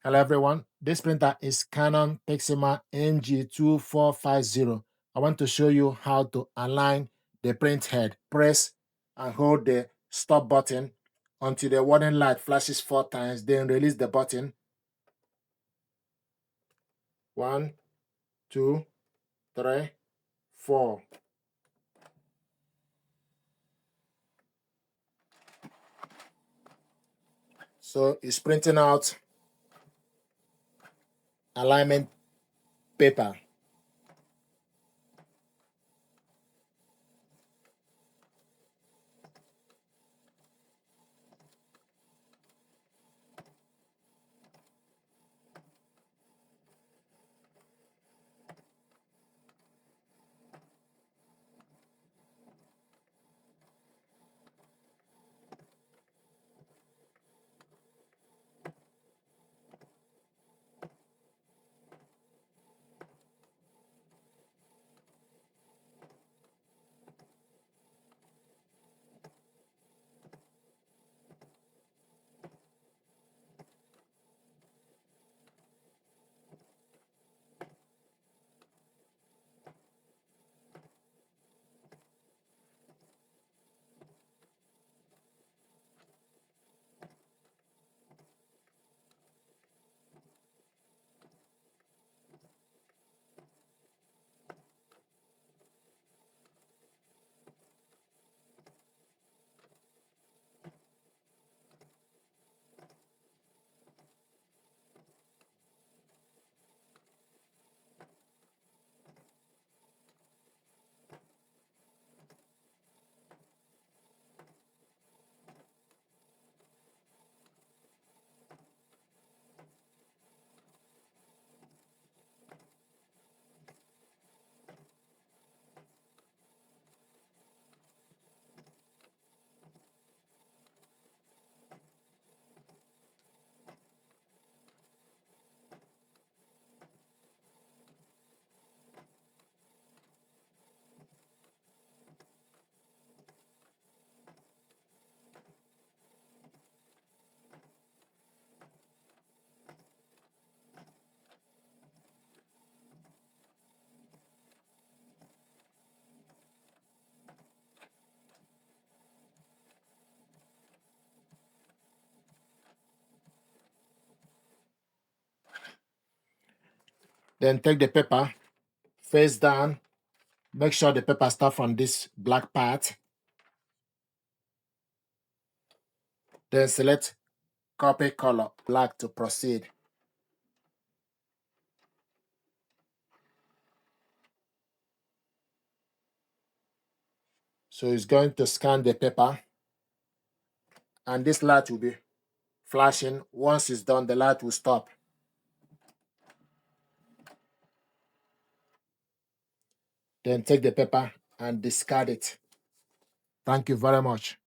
Hello everyone, this printer is Canon Pixma MG2450. I want to show you how to align the print head. Press and hold the stop button until the warning light flashes 4 times, then release the button. 1, 2, 3, 4. So it's printing out alignment paper. Then take the paper face down. Make sure the paper starts from this black part. Then select copy color black to proceed. So it's going to scan the paper, and this light will be flashing. Once it's done, the light will stop. Then take the paper and discard it. Thank you very much.